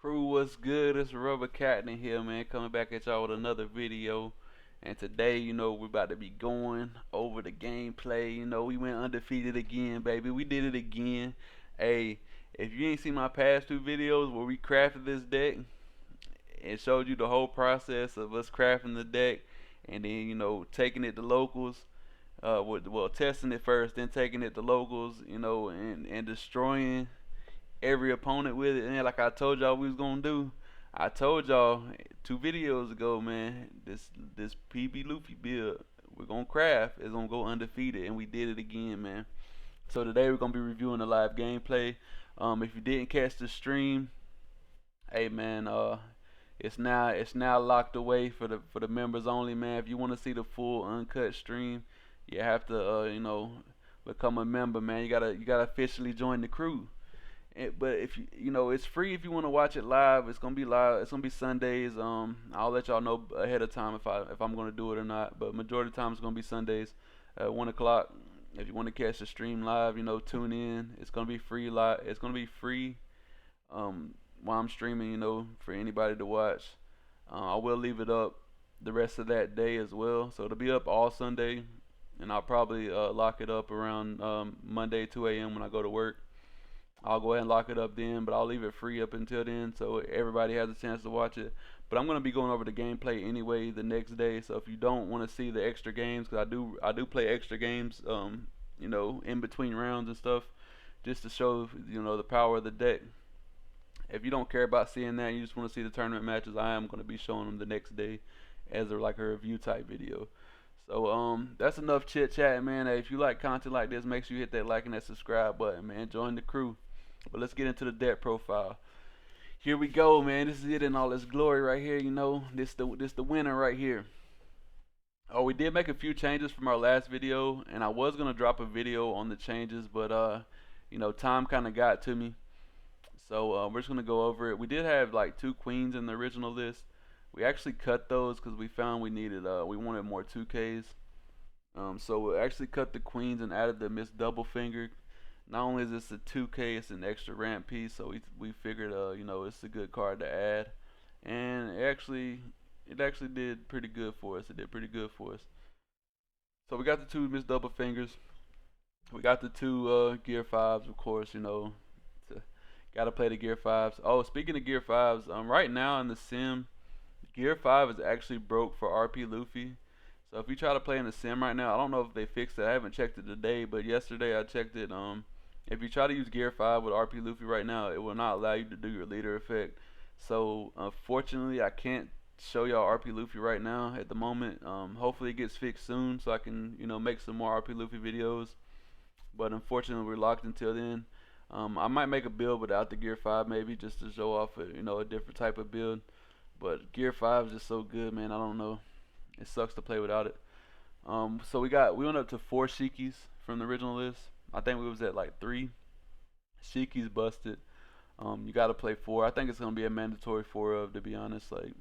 Crew, what's good? It's Rubber Cat in here, man. Coming back at y'all with another video. And today, we're about to be going over the gameplay. We went undefeated again, baby. We did it again. Hey, if you ain't seen my past two videos where we crafted this deck and showed you the whole process of us crafting the deck and then, taking it to locals, well, testing it first, then taking it to locals, and destroying every opponent with it. And like I told y'all we was gonna do, I told y'all 2 videos ago, man, this PB Luffy build we're gonna craft is gonna go undefeated, and we did it again, man. So today we're gonna be reviewing the live gameplay. If you didn't catch the stream, hey man, it's now locked away for the members only, man. If you want to see the full uncut stream, you have to become a member, man. You gotta officially join the crew. But if it's free if you want to watch it live. It's gonna be live. It's gonna be Sundays. I'll let y'all know ahead of time if I'm gonna do it or not. But majority of the time it's gonna be Sundays at 1 o'clock. If you want to catch the stream live, tune in. It's gonna be free live. It's gonna be free while I'm streaming. For anybody to watch. I will leave it up the rest of that day as well. So it'll be up all Sunday, and I'll probably lock it up around Monday 2 a.m. when I go to work. I'll go ahead and lock it up then, but I'll leave it free up until then so everybody has a chance to watch it. But I'm gonna be going over the gameplay anyway the next day. So if you don't want to see the extra games, because I do play extra games, in between rounds and stuff, just to show the power of the deck. If you don't care about seeing that, you just want to see the tournament matches, I am gonna be showing them the next day as like a review type video. So that's enough chit chat, man. Hey, if you like content like this, make sure you hit that like and that subscribe button, man. Join the crew. But let's get into the deck profile. Here we go, man. This is it in all its glory right here. This the winner right here. Oh, we did make a few changes from our last video, and I was gonna drop a video on the changes, but time kind of got to me. So we're just gonna go over it. We did have like 2 queens in the original list. We actually cut those because we found we wanted more 2Ks. So we actually cut the queens and added the Miss Double Finger. Not only is this a 2K, it's an extra ramp piece, so we figured it's a good card to add, and it actually did pretty good for us. It did pretty good for us. So we got the 2 Miss Double Fingers. We got the 2 Gear 5s, of course. Gotta play the Gear 5s. Oh, speaking of Gear 5s, right now in the sim, Gear 5 is actually broke for RP Luffy. So if you try to play in the sim right now, I don't know if they fixed it. I haven't checked it today, but yesterday I checked it. If you try to use Gear 5 with RP Luffy right now, it will not allow you to do your leader effect. So unfortunately, I can't show y'all RP Luffy right now at the moment. Hopefully it gets fixed soon so I can make some more RP Luffy videos. But unfortunately, we're locked until then. I might make a build without the Gear 5 maybe just to show off a different type of build. But Gear 5 is just so good, man. I don't know. It sucks to play without it. So we went up to 4 Shikis from the original list. I think we was at like 3. Shikis busted. You got to play 4. I think it's gonna be a mandatory 4 of, to be honest. Like,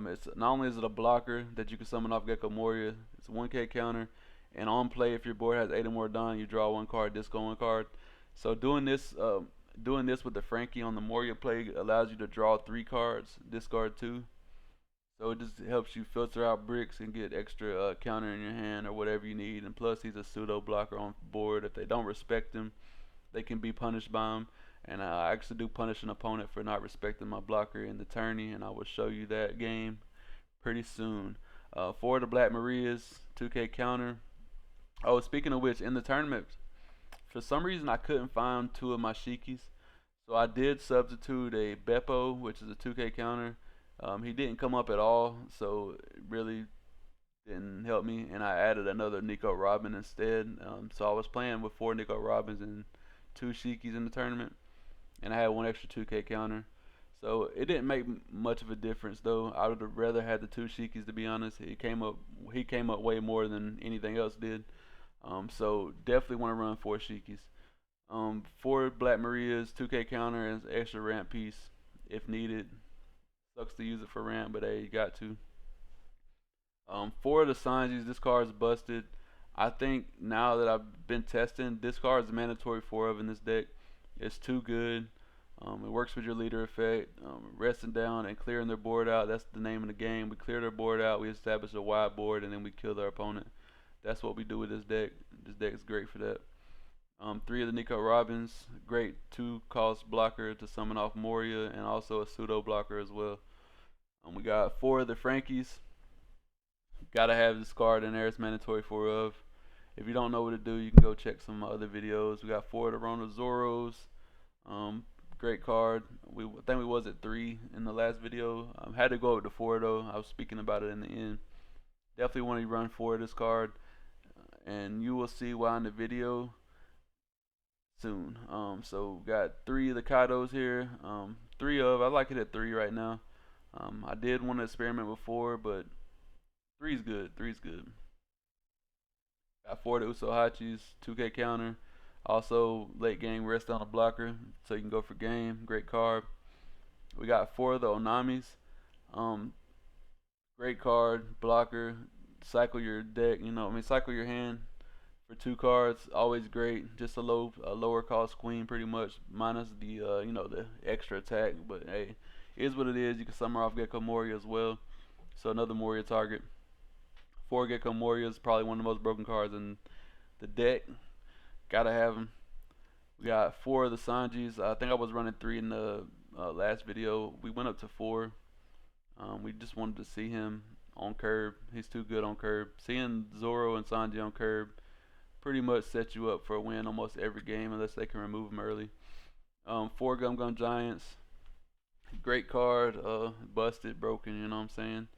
it's not only is it a blocker that you can summon off Gecko Moria. It's a 1K counter, and on play if your board has 8 or more Dawn, you draw 1 card, discard 1 card. So doing this with the Frankie on the Moria play allows you to draw 3 cards, discard 2. So it just helps you filter out bricks and get extra counter in your hand or whatever you need. And plus, he's a pseudo blocker on board. If they don't respect him, they can be punished by him. And I actually do punish an opponent for not respecting my blocker in the tourney, and I will show you that game pretty soon. For the Black Marias, 2K counter. Oh, speaking of which, in the tournament, for some reason I couldn't find 2 of my Shikis. So I did substitute a Beppo, which is a 2K counter. He didn't come up at all, so it really didn't help me. And I added another Nico Robin instead. So I was playing with 4 Nico Robins and 2 Shikis in the tournament, and I had 1 extra 2K counter. So it didn't make much of a difference though. I would have rather had the 2 Shikis, to be honest. He came up way more than anything else did. So definitely want to run 4 Shikis. 4 Black Marias, 2K counter, and extra ramp piece if needed. Sucks to use it for ramp, but hey, you got to. 4 of the Sanjis, this card is busted. I think now that I've been testing, this card is mandatory 4 of in this deck. It's too good. It works with your leader effect, resting down and clearing their board out. That's the name of the game. We clear their board out, we establish a wide board, and then we kill their opponent. That's what we do with this deck. This deck is great for that. 3 of the Nico Robins, great 2-cost blocker to summon off Moria, and also a pseudo blocker as well. We got 4 of the Frankies. Gotta have this card in there. It's mandatory 4 of. If you don't know what to do, you can go check some other videos. We got 4 of the Rona Zoros. Great card. I think we was at 3 in the last video. Had to go up to 4 though. I was speaking about it in the end. Definitely want to run 4 of this card, and you will see why in the video soon. So got 3 of the Kados here. I like it at 3 right now. I did want to experiment with 4, but 3's good. 3's good. Got 4 of the Usohachis, 2K counter. Also late game rest on a blocker, so you can go for game. Great card. We got 4 of the Onamis. Great card, blocker. Cycle your deck. Cycle your hand for 2 cards. Always great. Just a lower cost queen, pretty much, minus the the extra attack. But hey, it is what it is. You can summon off Gecko Moria as well, so another Moria target. 4 Gecko Moria is probably one of the most broken cards in the deck. Gotta have them. We got 4 of the Sanjis. I think I was running 3 in the last video. We went up to 4. We just wanted to see him on curb. He's too good on curb. Seeing Zoro and Sanji on curb pretty much set you up for a win almost every game, unless they can remove him early. 4 Gum Giants. Great card. Busted, broken, you know what I'm saying?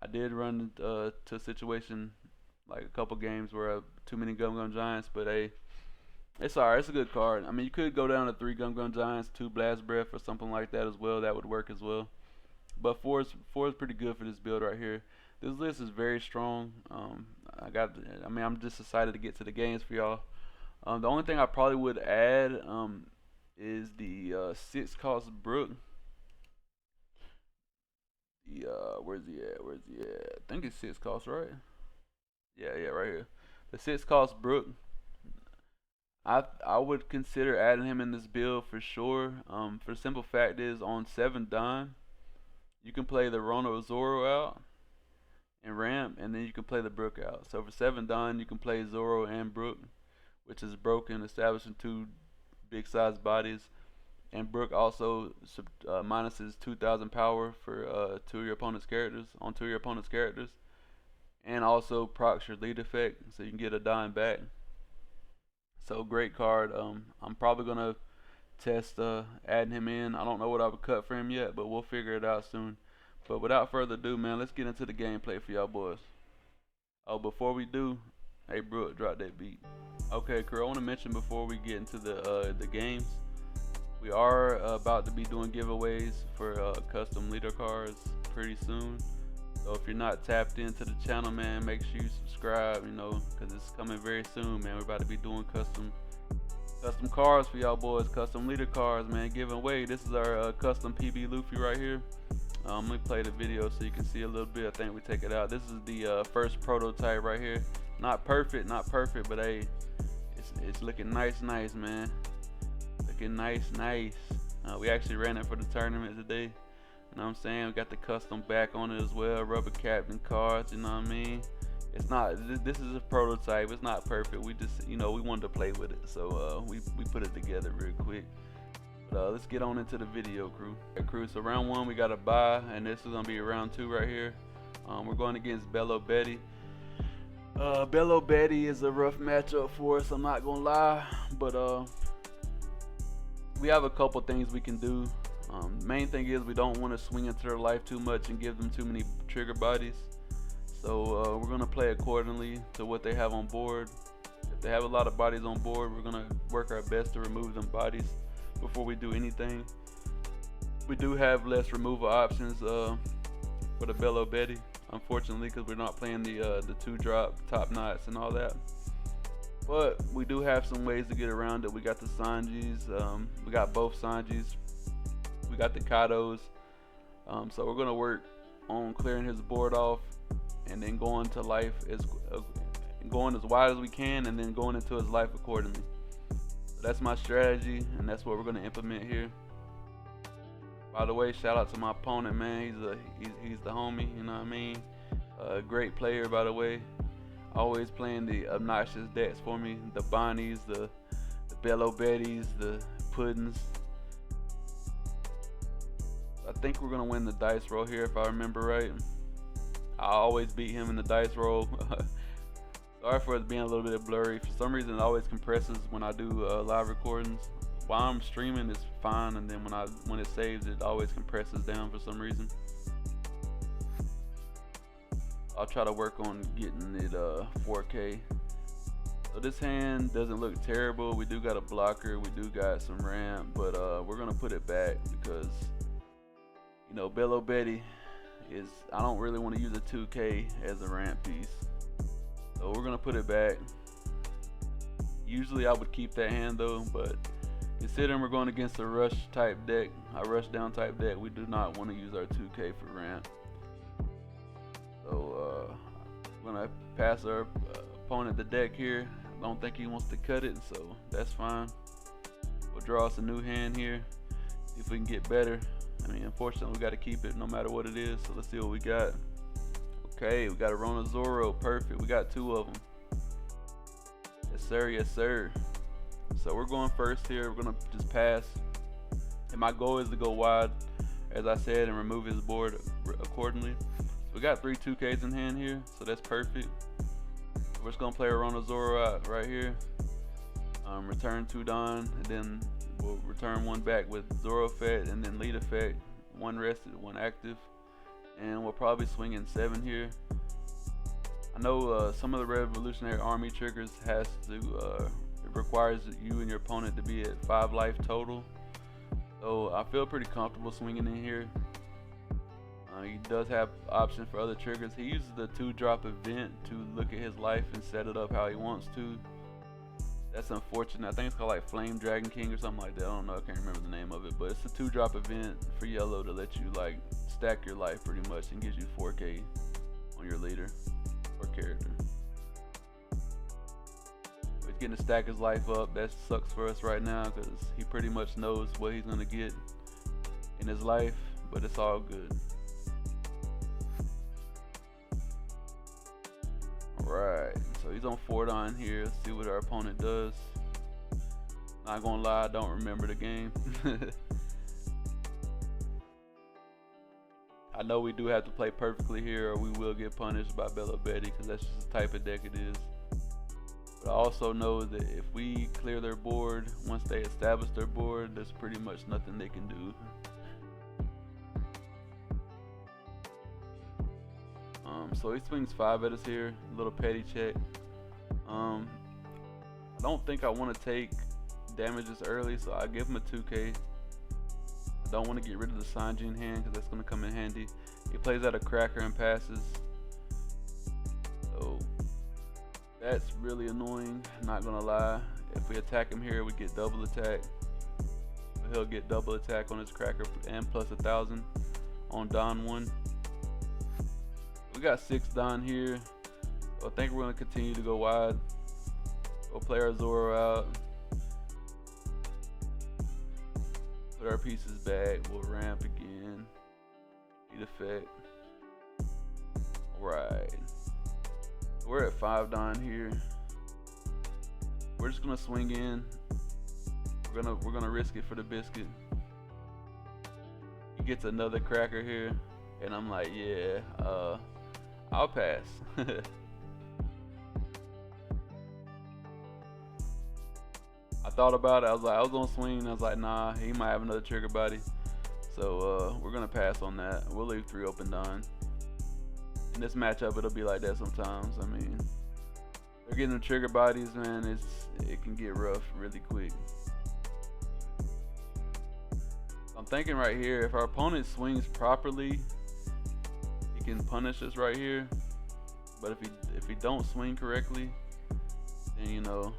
I did run to a situation like a couple games where I have too many Gum Giants, but hey, it's alright. It's a good card. I mean, you could go down to 3 Gum Giants, 2 Blast Breath, or something like that as well. That would work as well. But 4 is pretty good for this build right here. This list is very strong. I'm just excited to get to the games for y'all. The only thing I probably would add is the 6-cost Brook. Where's he at? I think it's 6 cost, right? Yeah, right here. The 6-cost Brook. I would consider adding him in this build for sure. For the simple fact is, on 7 dime, you can play the Rona Zoro out and ramp, and then you can play the Brook out. So for 7 dime, you can play Zoro and Brook, which is broken, establishing 2 big size bodies. And Brook also minuses 2,000 power for 2 of your opponent's characters, on 2 of your opponent's characters. And also procs your lead effect, so you can get a dime back. So great card. I'm probably gonna test adding him in. I don't know what I would cut for him yet, but we'll figure it out soon. But without further ado, man, let's get into the gameplay for y'all boys. Oh, before we do, hey Brook, drop that beat. Okay, crew, I want to mention before we get into the games, we are about to be doing giveaways for custom leader cards pretty soon. So if you're not tapped into the channel, man, make sure you subscribe, because it's coming very soon, man. We're about to be doing custom cards for y'all boys, custom leader cards, man, giving away. This is our custom PB Luffy right here. Let me play the video so you can see a little bit. I think we take it out. This is the first prototype right here. Not perfect, but hey, it's looking nice, man. Looking nice. We actually ran it for the tournament today. You know what I'm saying? We got the custom back on it as well. Rubber captain cards, you know what I mean? It's not, this is a prototype. It's not perfect. We just, we wanted to play with it. So we put it together real quick. But let's get on into the video, crew. Okay, crew, so round 1 we got a bye, and this is gonna be round 2 right here. We're going against Bello Betty. Bello Betty is a rough matchup for us, I'm not gonna lie. But we have a couple things we can do. Main thing is we don't want to swing into their life too much and give them too many trigger bodies. So we're going to play accordingly to what they have on board. If they have a lot of bodies on board, we're going to work our best to remove them bodies before we do anything. We do have less removal options for the Bello Betty, unfortunately, because we're not playing the 2-drop top knots and all that. But we do have some ways to get around it. We got the Sanjis, we got both Sanjis, we got the Kados. So we're gonna work on clearing his board off, and then going to life going as wide as we can, and then going into his life accordingly. So that's my strategy, and that's what we're gonna implement here. By the way, shout out to my opponent, man. He's the homie, you know what I mean? Great player, by the way. Always playing the obnoxious decks for me. The Bonnies, the Bello Betties, the Puddins. I think we're gonna win the dice roll here if I remember right. I always beat him in the dice roll. Sorry for it being a little bit blurry. For some reason, it always compresses when I do live recordings. While I'm streaming, it's fine, and then when it saves, it always compresses down for some reason. I'll try to work on getting it 4K. So this hand doesn't look terrible. We do got a blocker, we do got some ramp, but we're gonna put it back because, you know, Bello Betty is, I don't really want to use a 2K as a ramp piece. So we're gonna put it back. Usually I would keep that hand though, but considering we're going against a rush type deck, a rush down type deck, we do not want to use our 2K for ramp. So we're gonna pass our opponent the deck here. I don't think he wants to cut it, so that's fine. We'll draw us a new hand here, see if we can get better. I mean, unfortunately, we got to keep it no matter what it is. So let's see what we got. Okay, we got a Rona Zoro, perfect. We got two of them. Yes sir, yes sir. So we're going first here. We're gonna just pass, and my goal is to go wide, as I said, and remove his board accordingly. So we got 3 2Ks in hand here, so that's perfect. We're just gonna play a Rona Zoro out right here. Return 2 Don, and then we'll return 1 back with Zoro effect, and then lead effect. 1 rested, 1 active, and we'll probably swing in 7 here. I know some of the Revolutionary Army triggers has to it requires you and your opponent to be at 5 life total. So I feel pretty comfortable swinging in here. He does have option for other triggers. He uses the 2-drop event to look at his life and set it up how he wants to. That's unfortunate. I think it's called like Flame Dragon King or something like that. I don't know. I can't remember the name of it, but it's a 2-drop event for yellow to let you like stack your life pretty much and gives you 4K on your leader or character. He's getting to stack his life up. That sucks for us right now because he pretty much knows what he's gonna get in his life, but it's all good. Alright, so he's on 4 Don here. Let's see what our opponent does. Not gonna lie, I don't remember the game. I know we do have to play perfectly here or we will get punished by Bello Betty because that's just the type of deck it is. But I also know that if we clear their board, once they establish their board, there's pretty much nothing they can do. So he swings 5 at us here, a little petty check. I don't think I want to take damages early, so I give him a 2K. I don't want to get rid of the Sanjin hand because that's going to come in handy. He plays out a cracker and passes. So that's really annoying, not going to lie. If we attack him here, we get double attack. He'll get double attack on his cracker and plus 1,000 on Don 1. We got 6 Don here, so I think we're going to continue to go wide. We'll play our Zoro out. Put our pieces back. We'll ramp again. Lead effect. Alright. We're at 5 Don here. We're just going to swing in. We're gonna risk it for the biscuit. He gets another cracker here, and I'm like, yeah, I'll pass. I thought about it. I was gonna swing. I was like, nah, he might have another trigger body. So we're gonna pass on that. We'll leave 3 open Don. In this matchup, it'll be like that sometimes. I mean, they're getting the trigger bodies, man. It can get rough really quick. I'm thinking right here, if our opponent swings properly, he can punish us right here. But if he don't swing correctly, then you know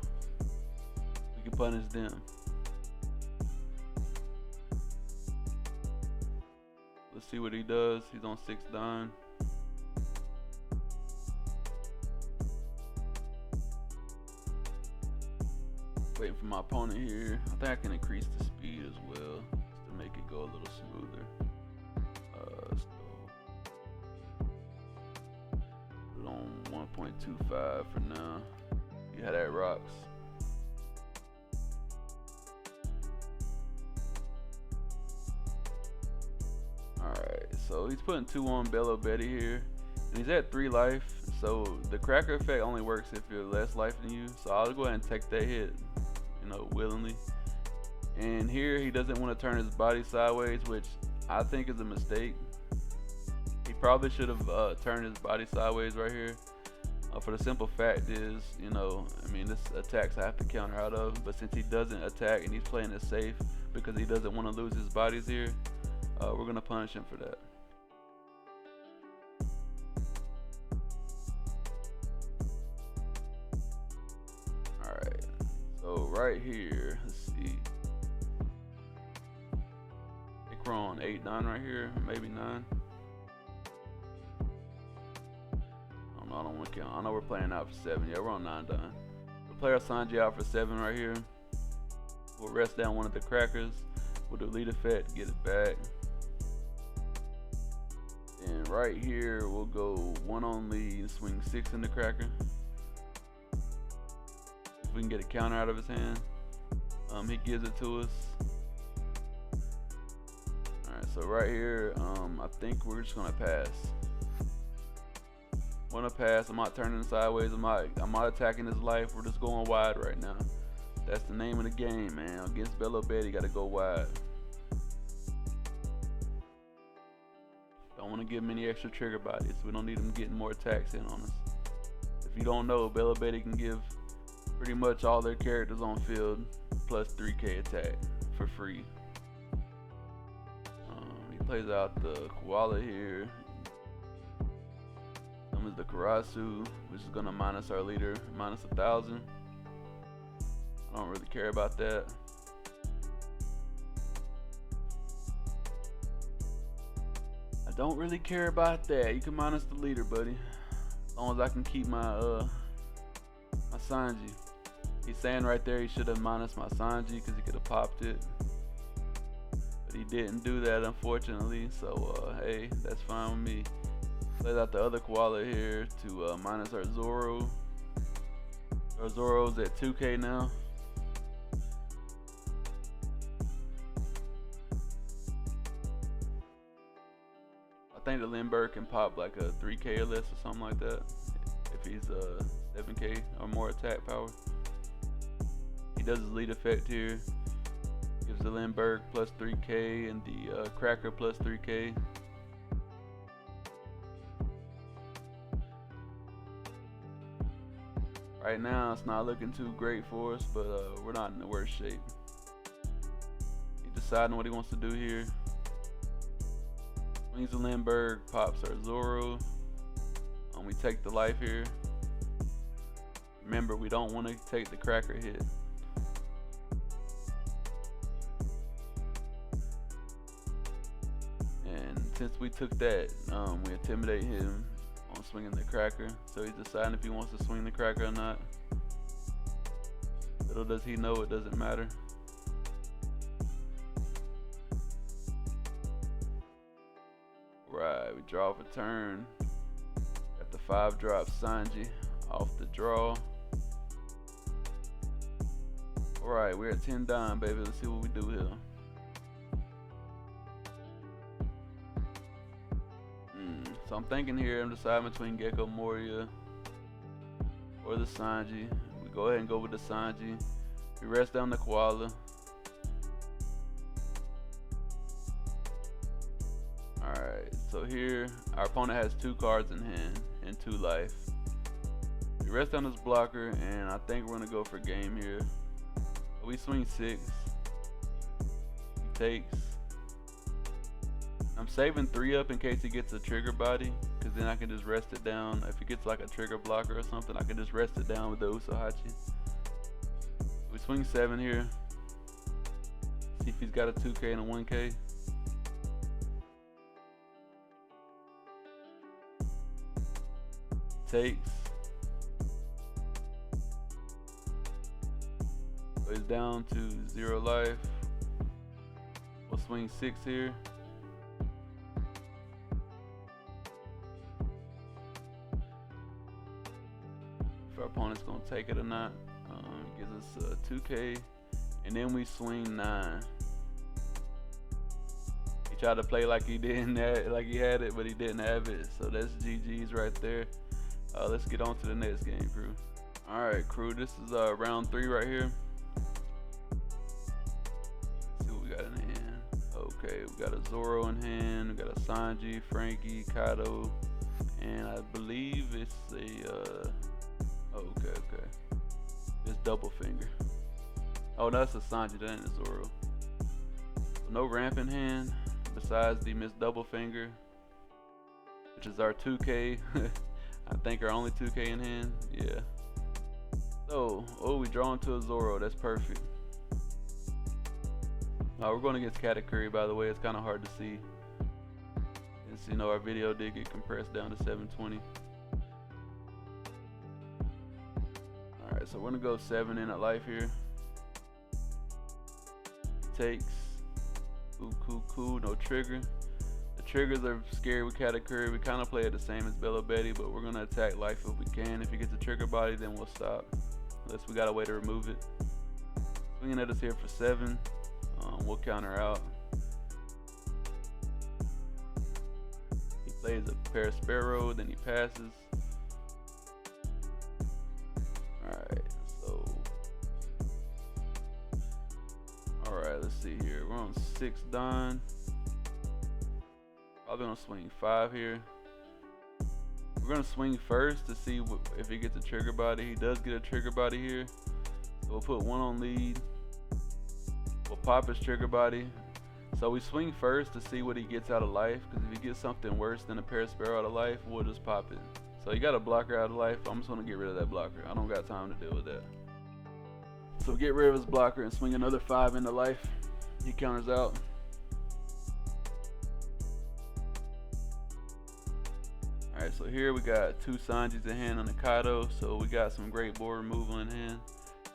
we can punish them. Let's see what he does. He's on 6 Don. Waiting for my opponent here. I think I can increase the speed as well just to make it go a little smoother. 1.25 for now. See how that rocks. Alright, so he's putting 2 on Bello Betty here. And he's at 3 life. So the cracker effect only works if you're less life than you. So I'll go ahead and take that hit, you know, willingly. And here he doesn't want to turn his body sideways, which I think is a mistake. He probably should have turned his body sideways right here. For the simple fact is, you know, I mean, this attacks I have to counter out of. But since he doesn't attack and he's playing it safe because he doesn't want to lose his bodies here, we're going to punish him for that. Alright, so right here, let's see. I think we're on 8-9 right here, maybe 9. I don't want to count. I know we're playing out for 7. Yeah, we're on 9 done. We'll play our Sanji out for 7 right here. We'll rest down one of the crackers. We'll do lead effect, get it back. And right here, we'll go 1 on lead, swing 6 in the cracker. If we can get a counter out of his hand, he gives it to us. Alright, so right here, I think we're just gonna pass. Want to pass. I'm not turning sideways. I'm not attacking his life. We're just going wide right now. That's the name of the game, man. Against Bello Betty, you got to go wide. Don't want to give him any extra trigger bodies. We don't need him getting more attacks in on us. If you don't know, Bello Betty can give pretty much all their characters on field plus 3k attack for free. He plays out the koala here. Is the Karasu, which is gonna minus our leader, minus 1,000. I don't really care about that. I don't really care about that. You can minus the leader, buddy, as long as I can keep my my Sanji. He's saying right there he should have minus my Sanji because he could have popped it, but he didn't do that, unfortunately. So hey, that's fine with me. Plays out the other koala here to minus our Zoro. Our Zoro's at 2k now. I think the Lindbergh can pop like a 3k or less or something like that if he's 7k or more attack power. He does his lead effect here. Gives the Lindbergh plus 3k and the Cracker plus 3k. Right now, it's not looking too great for us, but we're not in the worst shape. He's deciding what he wants to do here. Swings the Lindbergh, pops our Zoro. We take the life here. Remember, we don't want to take the cracker hit. And since we took that, we intimidate him on swinging the cracker, so he's deciding if he wants to swing the cracker or not. Little does he know it doesn't matter. Right, we draw for turn. Got the 5-drop Sanji off the draw. Alright, we're at 10 down, baby. Let's see what we do here. So I'm thinking here, I'm deciding between Gecko Moria or the Sanji. We go ahead and go with the Sanji. We rest down the koala. Alright, so here our opponent has 2 cards in hand and 2 life. We rest down this blocker, and I think we're gonna go for game here. We swing 6. He takes. I'm saving 3 up in case he gets a trigger body, because then I can just rest it down. If he gets like a trigger blocker or something, I can just rest it down with the Usohachi. We swing 7 here. See if he's got a 2k and a 1k. Takes. So he's down to 0 life. We'll swing 6 here. opponent's gonna take it or not. Gives us 2K, and then we swing 9. He tried to play like he didn't have, like he had it, but he didn't have it. So that's GG's right there. Let's get on to the next game, crew. All right, crew. This is round 3 right here. Let's see what we got in hand. Okay, we got a Zoro in hand. We got a Sanji, Frankie, Kaido, and I believe it's a. Okay. It's double finger. Oh, that's a Sanji. That ain't a Zoro. So no ramp in hand besides the Miss Double Finger, which is our 2K. I think our only 2K in hand. Yeah. So, we draw into a Zoro. That's perfect. We're going against Katakuri, by the way. It's kind of hard to see. As you know, our video did get compressed down to 720. Alright, so we're going to go 7 in at life here. Takes. Cool. No trigger. The triggers are scary with Katakuri. We kind of play it the same as Bello Betty, but we're going to attack life if we can. If he gets a trigger body, then we'll stop. Unless we got a way to remove it. Swinging at us here for 7. We'll counter out. He plays a Parasparrow, then he passes. Alright, let's see here. We're on 6 Don. Probably gonna swing 5 here. We're gonna swing first to see if he gets a trigger body. He does get a trigger body here. So we'll put 1 on lead. We'll pop his trigger body. So we swing first to see what he gets out of life, because if he gets something worse than a Parasparrow out of life, we'll just pop it. So you got a blocker out of life. I'm just gonna get rid of that blocker. I don't got time to deal with that. So get rid of his blocker and swing another 5 into life. He counters out. Alright, so here we got 2 Sanjis in hand on the Kaido, so we got some great board removal in hand.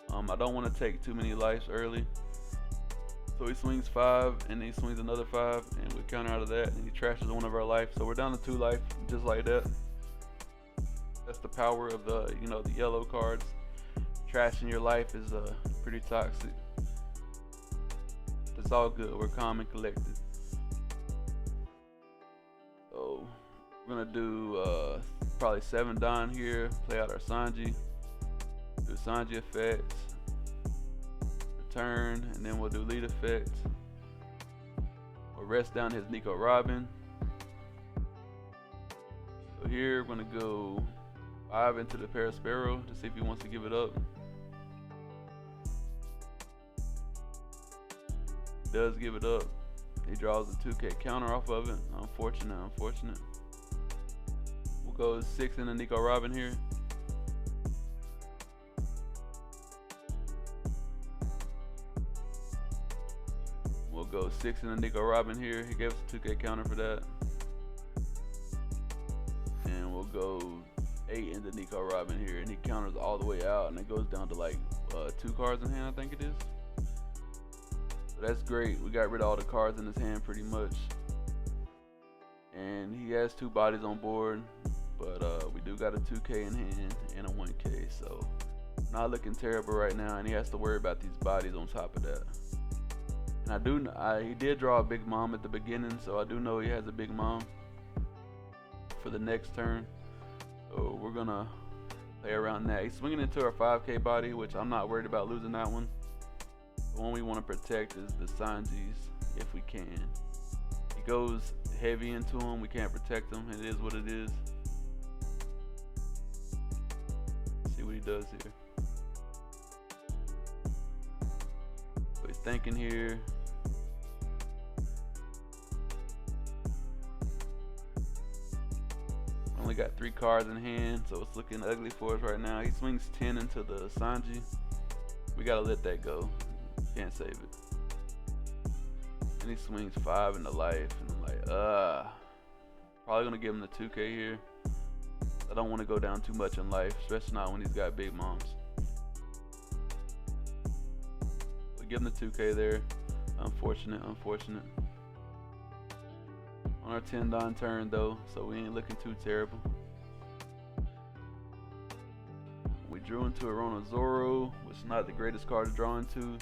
I don't want to take too many lives early. So he swings 5 and he swings another 5 and we counter out of that and he trashes one of our life. So we're down to 2 life just like that. That's the power of the yellow cards. Trashing your life is pretty toxic. It's all good. We're calm and collected. So we're gonna do probably 7 Don here. Play out our Sanji. Do Sanji effects. Return, and then we'll do lead effects. We'll rest down his Nico Robin. So here we're gonna go 5 into the Parasparrow to see if he wants to give it up. Does give it up. He draws a 2K counter off of it. Unfortunate. We'll go 6 in the Nico Robin here. We'll go 6 in the Nico Robin here. He gave us a 2K counter for that. And we'll go 8 in the Nico Robin here, and he counters all the way out, and it goes down to like 2 cards in hand, I think it is. So that's great. We got rid of all the cards in his hand pretty much. And he has 2 bodies on board, but we do got a 2K in hand and a 1K, so not looking terrible right now, and he has to worry about these bodies on top of that. And he did draw a Big Mom at the beginning, so I do know he has a Big Mom for the next turn. So we're gonna play around that. He's swinging into our 5K body, which I'm not worried about losing that one. The one we want to protect is the Sanjis if we can. He goes heavy into him, we can't protect him. It is what it is. See what he does here. So he's thinking here. Only got 3 cards in hand, so it's looking ugly for us right now. He swings 10 into the Sanji. We gotta let that go. Can't save it. And he swings 5 into life, and I'm like, probably gonna give him the 2K here. I don't want to go down too much in life, especially not when he's got Big Moms. So give him the 2K there. Unfortunate. On our 10 Don turn though, so we ain't looking too terrible. We drew into Zoro, which is not the greatest card to draw into.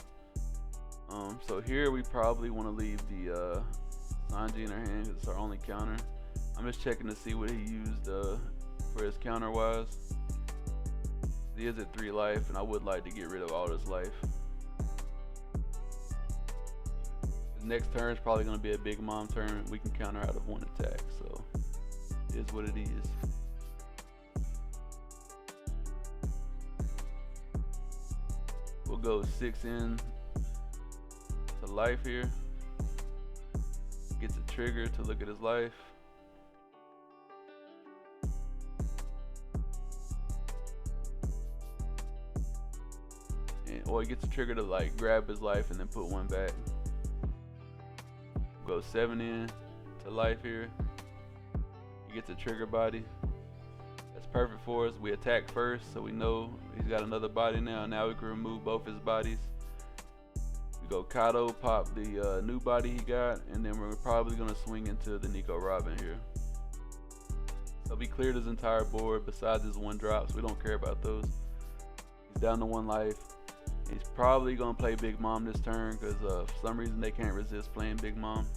So here we probably want to leave the Sanji in our hand because it's our only counter. I'm just checking to see what he used for his counter wise. He is at 3 life, and I would like to get rid of all this life. His next turn is probably going to be a Big Mom turn. We can counter out of 1 attack, so it is what it is. We'll go 6 in to life here. Gets a trigger to look at his life. Or he gets a trigger to like grab his life and then put 1 back. Go 7 in to life here. He gets a trigger body. That's perfect for us. We attack first, so we know he's got another body now. Now we can remove both his bodies. We go Kaido, pop the new body he got, and then we're probably gonna swing into the Nico Robin here. So we cleared his entire board besides his 1 drop, so we don't care about those. He's down to 1 life. He's probably gonna play Big Mom this turn because for some reason they can't resist playing Big Mom.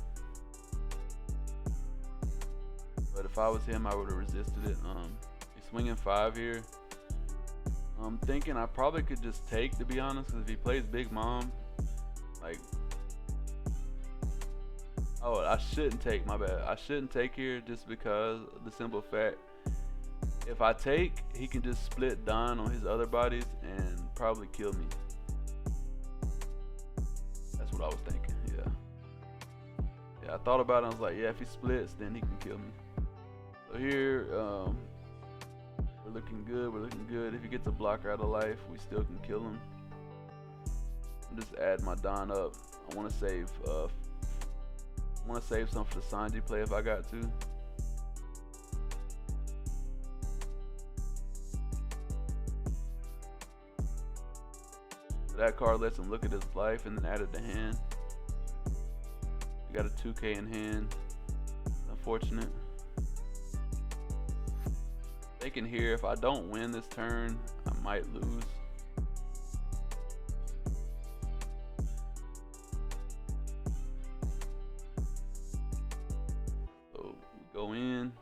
But if I was him, I would have resisted it. He's swinging 5 here. I'm thinking I probably could just take, to be honest, because if he plays Big Mom, like, oh, I shouldn't take, my bad. I shouldn't take here just because of the simple fact, if I take, he can just split Don on his other bodies and probably kill me. That's what I was thinking, yeah. Yeah, I thought about it, I was like, yeah, if he splits, then he can kill me. So here, we're looking good, If he gets a blocker out of life, we still can kill him. Just add my Don up. I want to save some for the Sanji play if I got to. So that card lets him look at his life and then add it to hand. We got a 2K in hand. Unfortunate. Thinking here, if I don't win this turn, I might lose. Go in,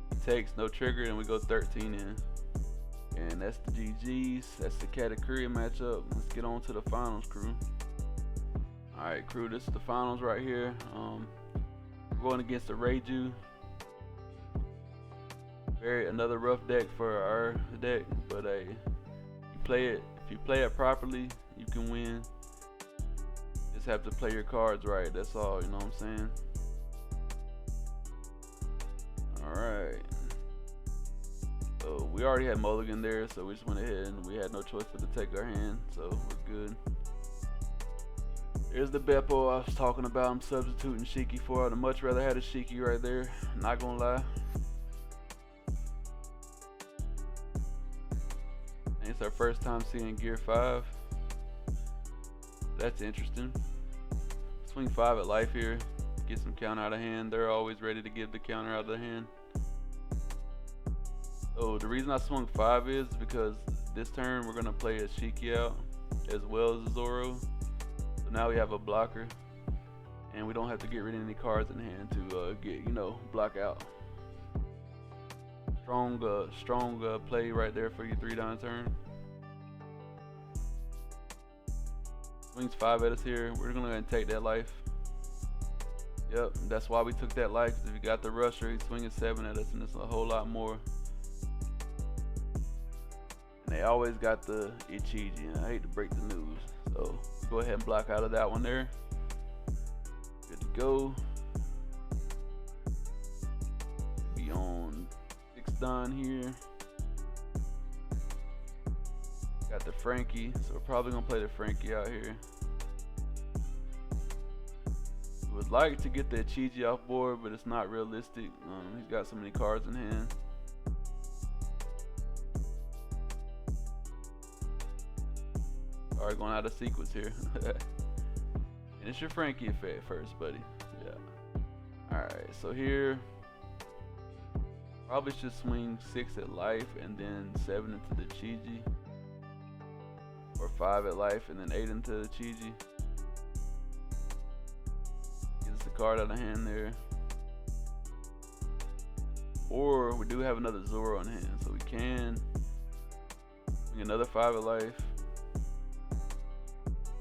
he takes no trigger, and we go 13 in, and that's the GGs. That's the Katakuri matchup. Let's get on to the finals, crew. All right, crew, this is the finals right here. We're going against the Reiju. Another rough deck for our deck, but if you play it properly, you can win. Just have to play your cards right. That's all. You know what I'm saying? Alright, so we already had Mulligan there, so we just went ahead and we had no choice but to take our hand, so we're good. There's the Beppo I was talking about. I'm substituting Shiki for. I'd much rather have a Shiki right there, not gonna lie. And it's our first time seeing Gear 5. That's interesting. Swing 5 at life here. Get some counter out of hand. They're always ready to give the counter out of the hand. So the reason I swung 5 is because this turn we're gonna play a Shiki out as well as a Zoro. So now we have a blocker, and we don't have to get rid of any cards in hand to get, block out. Strong play right there for your 3-down turn. Swings 5 at us here. We're gonna go ahead and take that life. Yep, that's why we took that life, because if you got the rusher, he's swinging 7 at us, and it's a whole lot more. And they always got the Ichiji, and I hate to break the news. So go ahead and block out of that one there. Good to go. Be on 6 Don here. Got the Frankie, so we're probably gonna play the Frankie out here. Would like to get the Ichiji off board, but it's not realistic. He's got so many cards in hand. Alright, going out of sequence here. And it's your Frankie effect first, buddy. Yeah. Alright, so here Probably should swing 6 at life and then 7 into the Chiji. Or 5 at life and then 8 into the Chiji. Gets the card out of hand there. Or we do have another Zoro on hand, so we can swing another 5 at life.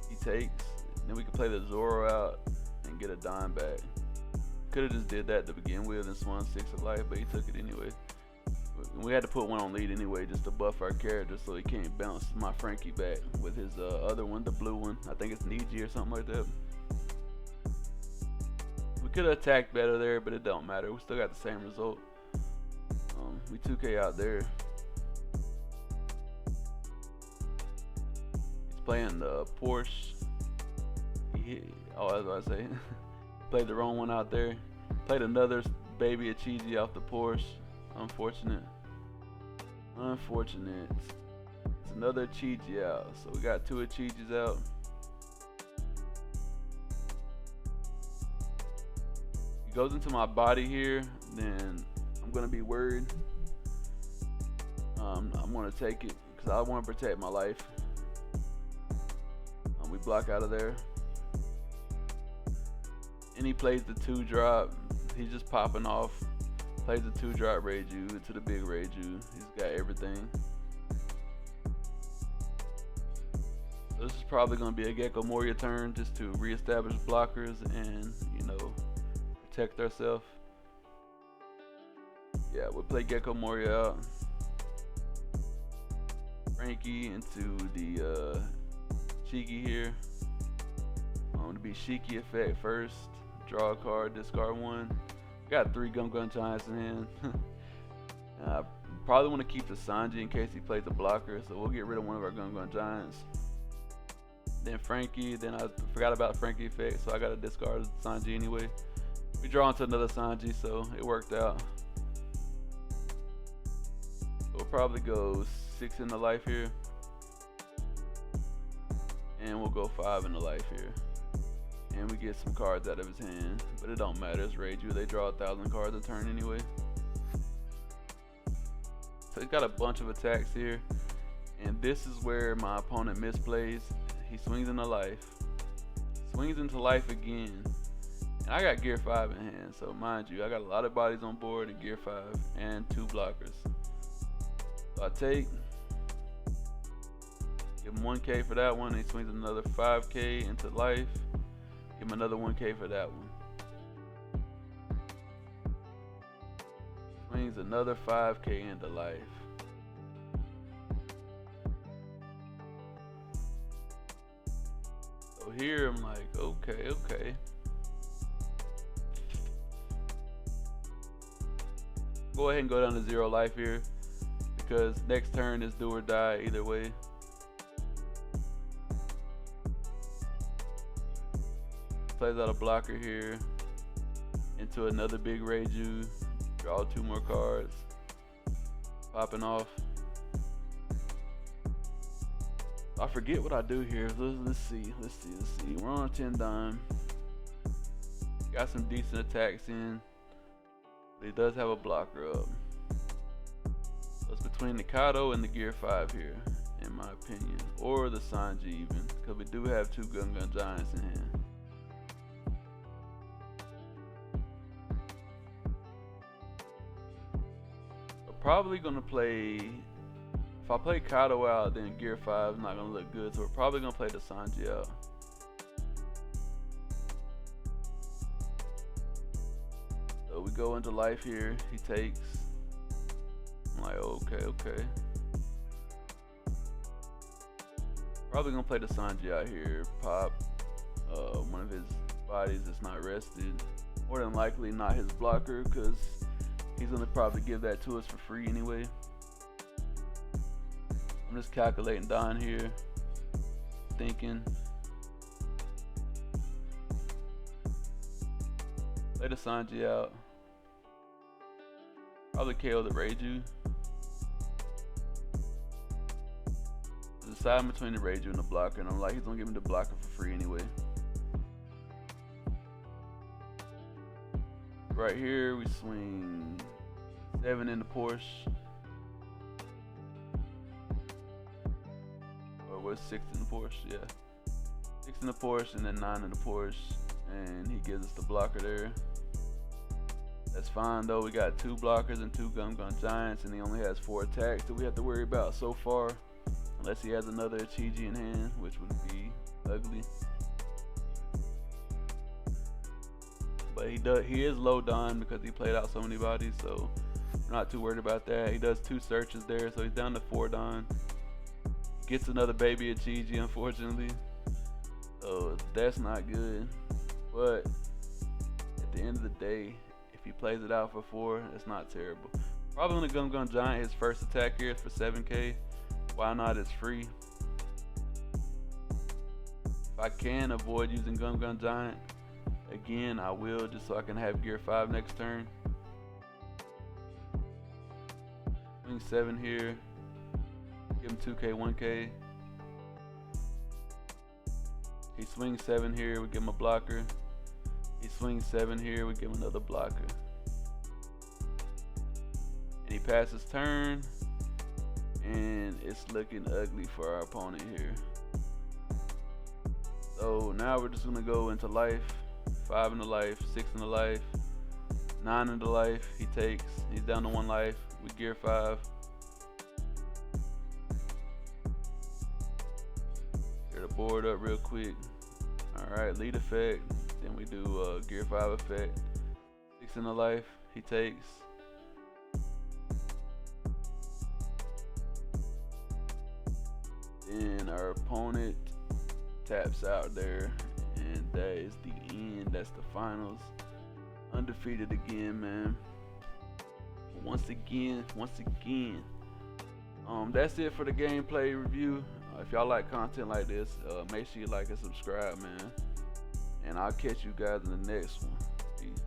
He takes, then we can play the Zoro out and get a dime back. Could have just did that to begin with and swung 6 at life, but he took it anyway. We had to put one on lead anyway just to buff our character so he can't bounce my Frankie back with his other one, the blue one. I think it's Niji or something like that. We could have attacked better there, but it don't matter. We still got the same result. We 2K out there. He's playing the Porsche. That's what I say. Played the wrong one out there. Played another baby Achizi off the Porsche. Unfortunate. It's another Achizi out. So we got 2 Achizis out. He goes into my body here, then I'm gonna be worried. I'm gonna take it because I want to protect my life. We block out of there. And he plays the 2 drop. He's just popping off. Plays the 2 drop Reiju into the big Reiju. He's got everything. So this is probably going to be a Gecko Moria turn just to reestablish blockers and, protect ourselves. Yeah, we'll play Gecko Moria out. Frankie into the Shiki here. To be Shiki effect first. Draw a card, discard 1. Got 3 Gun Giants in hand. I probably want to keep the Sanji in case he plays a blocker, so we'll get rid of one of our Gun Giants. Then Frankie, then I forgot about Frankie effect, so I got to discard Sanji anyway. We draw into another Sanji, so it worked out. We'll probably go 6 into life here. And we'll go 5 into life here. And we get some cards out of his hand, but it don't matter. It's Reiju. They draw 1,000 cards a turn anyway. So he's got a bunch of attacks here, and this is where my opponent misplays. He swings into life, swings into life again, and I got gear 5 in hand. So mind you, I got a lot of bodies on board and gear 5 and 2 blockers. So I take, give him 1K for that one. And he swings another 5K into life. Give him another 1K for that one. Swings another 5K into life. So here I'm like, okay. Go ahead and go down to 0 life here, because next turn is do or die either way. Plays out a blocker here into another big Reiju. Draw 2 more cards. Popping off. I forget what I do here. Let's see. We're on a 10 dime. Got some decent attacks in, but he does have a blocker up. So it's between the Kato and the gear 5 here, in my opinion, or the Sanji even, because we do have 2 Gun Giants in hand. Probably gonna play, if I play Kato out, then gear 5 is not gonna look good, so we're probably gonna play the Sanji out. So we go into life here, he takes. I'm like, okay. Probably gonna play the Sanji out here, pop one of his bodies that's not rested. More than likely not his blocker, because he's gonna probably give that to us for free anyway. I'm just calculating down here, thinking. Play the Sanji out. Probably KO the Reiju. Deciding between the Reiju and the blocker, and I'm like, he's gonna give me the blocker for free anyway. Right here we swing 7 in the Porsche. Or was 6 in the Porsche? Yeah. 6 in the Porsche and then 9 in the Porsche. And he gives us the blocker there. That's fine though. We got 2 blockers and 2 Gum Gun Giants, and he only has 4 attacks that we have to worry about so far. Unless he has another Ichiji in hand, which would be ugly. But he is low Don because he played out so many bodies, so I'm not too worried about that. He does 2 searches there, so he's down to 4 Don. Gets another baby Ichiji, unfortunately. So that's not good. But at the end of the day, if he plays it out for 4, it's not terrible. Probably on the Gum Gun Giant, his first attack here is for 7k. Why not? It's free. If I can avoid using Gum Gun Giant, again, I will, just so I can have gear 5 next turn. Swing 7 here. Give him 2k, 1k. He swings 7 here, we give him a blocker. He swings 7 here, we give him another blocker. And he passes turn, and it's looking ugly for our opponent here. So now we're just gonna go into life. 5 in the life, 6 in the life, 9 in the life. He takes, he's down to 1 life. We gear 5. Get the board up real quick. Alright, lead effect. Then we do gear 5 effect. 6 in the life, he takes. Then our opponent taps out there, and that is the end. That's the finals. Undefeated again, man. Once again, that's it for the gameplay review. If y'all like content like this, make sure you like and subscribe, man. And I'll catch you guys in the next one. Peace.